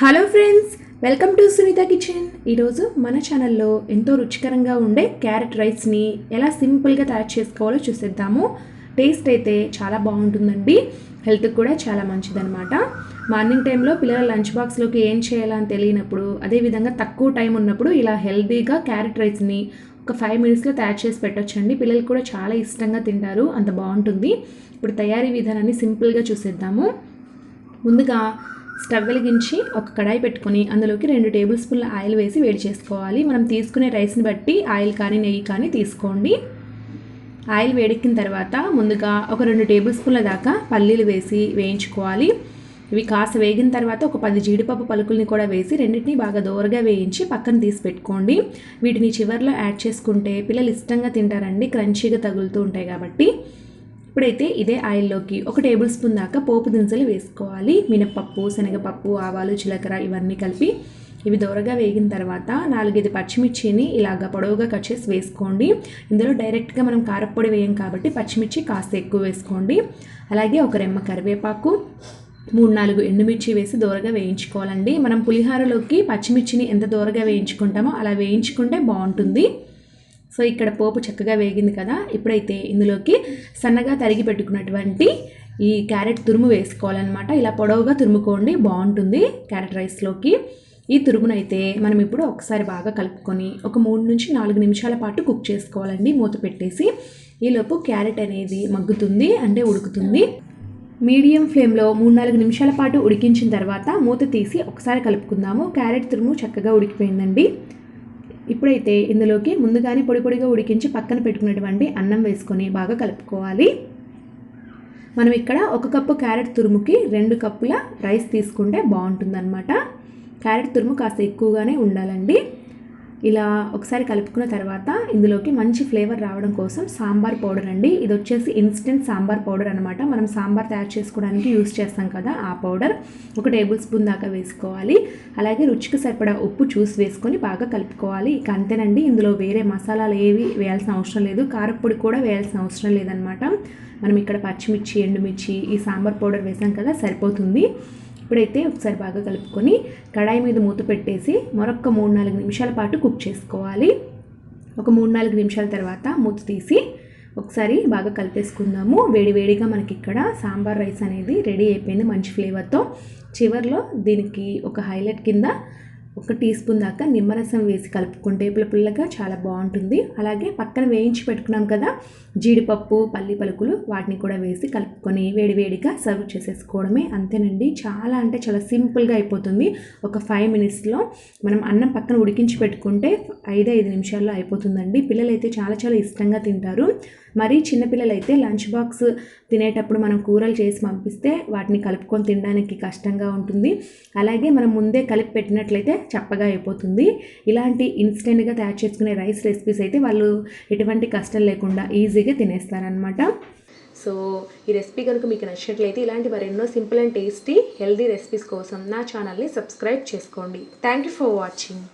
Hello friends, welcome to Sunitha kitchen. ఈరోజు మన ఛానల్లో ఎంతో రుచికరంగా ఉండే క్యారెట్ రైస్ని ఎలా సింపుల్గా తయారు చేసుకోవాలో చూసేద్దాము. టేస్ట్ అయితే చాలా బాగుంటుందండి, హెల్త్కి కూడా చాలా మంచిదన్నమాట. మార్నింగ్ టైంలో పిల్లల లంచ్ బాక్స్లోకి ఏం చేయాలని తెలియనప్పుడు, అదేవిధంగా తక్కువ టైం ఉన్నప్పుడు ఇలా హెల్తీగా క్యారెట్ రైస్ని ఒక 5 మినిట్స్లో తయారు చేసి పెట్టొచ్చండి. పిల్లలు కూడా చాలా ఇష్టంగా తింటారు, అంత బాగుంటుంది. ఇప్పుడు తయారీ విధానాన్ని సింపుల్గా చూసేద్దాము. ముందుగా స్టవ్ వెలిగించి ఒక కడాయి పెట్టుకొని అందులోకి 2 టేబుల్ స్పూన్ల ఆయిల్ వేసి వేడి చేసుకోవాలి. మనం తీసుకునే రైస్ని బట్టి ఆయిల్ కానీ నెయ్యి కానీ తీసుకోండి. ఆయిల్ వేడెక్కిన తర్వాత ముందుగా ఒక 2 టేబుల్ స్పూన్ల దాకా పల్లీలు వేసి వేయించుకోవాలి. ఇవి కాస్త వేగిన తర్వాత ఒక 10 జీడిపప్పు పలుకుల్ని కూడా వేసి రెండింటిని బాగా దోరగా వేయించి పక్కన తీసి పెట్టుకోండి. వీటిని చివర్లో యాడ్ చేసుకుంటే పిల్లలు ఇష్టంగా తింటారండి, క్రంచీగా తగులుతూ ఉంటాయి కాబట్టి. ఇప్పుడైతే ఇదే ఆయిల్లోకి ఒక టేబుల్ స్పూన్ దాకా పోపు దినుసులు వేసుకోవాలి. మినపప్పు, శనగపప్పు, ఆవాలు, జీలకర్ర ఇవన్నీ కలిపి ఇవి దోరగా వేగిన తర్వాత 4-5 పచ్చిమిర్చిని ఇలాగ పొడవుగా కట్ చేసి వేసుకోండి. ఇందులో డైరెక్ట్గా మనం కారప్పొడి వేయం కాబట్టి పచ్చిమిర్చి కాస్త ఎక్కువ వేసుకోండి. అలాగే ఒక రెమ్మ కరివేపాకు, 3-4 ఎండుమిర్చి వేసి దోరగా వేయించుకోవాలండి. మనం పులిహోరలోకి పచ్చిమిర్చిని ఎంత దోరగా వేయించుకుంటామో అలా వేయించుకుంటే బాగుంటుంది. సో ఇక్కడ పోపు చక్కగా వేగింది కదా. ఇప్పుడైతే ఇందులోకి సన్నగా తరిగి పెట్టుకున్నటువంటి ఈ క్యారెట్ తురుము వేసుకోవాలన్నమాట. ఇలా పొడవుగా తురుముకోండి, బాగుంటుంది క్యారెట్ రైస్లోకి. ఈ తురుమునైతే మనం ఇప్పుడు ఒకసారి బాగా కలుపుకొని ఒక 3-4 నిమిషాల పాటు కుక్ చేసుకోవాలండి, మూత పెట్టేసి. ఈలోపు క్యారెట్ అనేది మగ్గుతుంది, అంటే ఉడుకుతుంది. మీడియం ఫ్లేమ్లో 3-4 నిమిషాల పాటు ఉడికించిన తర్వాత మూత తీసి ఒకసారి కలుపుకుందాము. క్యారెట్ తురుము చక్కగా ఉడికిపోయిందండి. ఇప్పుడైతే ఇందులోకి ముందుగానే పొడి పొడిగా ఉడికించి పక్కన పెట్టుకున్నటువంటి అన్నం వేసుకొని బాగా కలుపుకోవాలి. మనం ఇక్కడ 1 కప్పు క్యారెట్ తురుముకి 2 కప్పుల రైస్ తీసుకుంటే బాగుంటుందన్నమాట. క్యారెట్ తురుము కాస్త ఎక్కువగానే ఉండాలండి. ఇలా ఒకసారి కలుపుకున్న తర్వాత ఇందులోకి మంచి ఫ్లేవర్ రావడం కోసం సాంబార్ పౌడర్ అండి. ఇది వచ్చేసి ఇన్స్టెంట్ సాంబార్ పౌడర్ అనమాట. మనం సాంబార్ తయారు చేసుకోవడానికి యూస్ చేస్తాం కదా, ఆ పౌడర్ 1 టేబుల్ స్పూన్ దాకా వేసుకోవాలి. అలాగే రుచికి సరిపడా ఉప్పు చూసి వేసుకొని బాగా కలుపుకోవాలి. ఇక అంతేనండి, ఇందులో వేరే మసాలాలు ఏవి వేయాల్సిన అవసరం లేదు, కారప్పొడి కూడా వేయాల్సిన అవసరం లేదనమాట. మనం ఇక్కడ పచ్చిమిర్చి, ఎండుమిర్చి, ఈ సాంబార్ పౌడర్ వేసాం కదా, సరిపోతుంది. ఇప్పుడైతే ఒకసారి బాగా కలుపుకొని కడాయి మీద మూత పెట్టేసి మరొక 3-4 నిమిషాల పాటు కుక్ చేసుకోవాలి. ఒక 3-4 నిమిషాల తర్వాత మూత తీసి ఒకసారి బాగా కలిపేసుకుందాము. వేడివేడిగా మనకి ఇక్కడ సాంబార్ రైస్ అనేది రెడీ అయిపోయింది మంచి ఫ్లేవర్తో. చివర్లో దీనికి ఒక హైలైట్ కింద 1 టీ స్పూన్ దాకా నిమ్మరసం వేసి కలుపుకుంటే పుల్లగా చాలా బాగుంటుంది. అలాగే పక్కన వేయించి పెట్టుకున్నాం కదా జీడిపప్పు, పల్లి పలుకులు, వాటిని కూడా వేసి కలుపుకొని వేడివేడిగా సర్వ్ చేసేసుకోవడమే. అంతేనండి, చాలా అంటే చాలా సింపుల్గా అయిపోతుంది. ఒక 5 మినిట్స్లో మనం అన్నం పక్కన ఉడికించి పెట్టుకుంటే 5 నిమిషాల్లో అయిపోతుందండి. పిల్లలైతే చాలా చాలా ఇష్టంగా తింటారు. మరి చిన్నపిల్లలైతే లంచ్ బాక్స్ తినేటప్పుడు మనం కూరలు చేసి పంపిస్తే వాటిని కలుపుకొని తినడానికి కష్టంగా ఉంటుంది. అలాగే మనం ముందే కలిపి పెట్టినట్లయితే చప్పగా అయిపోతుంది. ఇలాంటి ఇన్స్టెంట్గా తయారు చేసుకునే రైస్ రెసిపీస్ అయితే వాళ్ళు ఎటువంటి కష్టం లేకుండా ఈజీగా తినేస్తారనమాట. సో ఈ రెసిపీ కనుక మీకు నచ్చినట్లయితే ఇలాంటి మరెన్నో simple and tasty healthy recipes కోసం నా ఛానల్ని సబ్స్క్రైబ్ చేసుకోండి. Thank you for watching.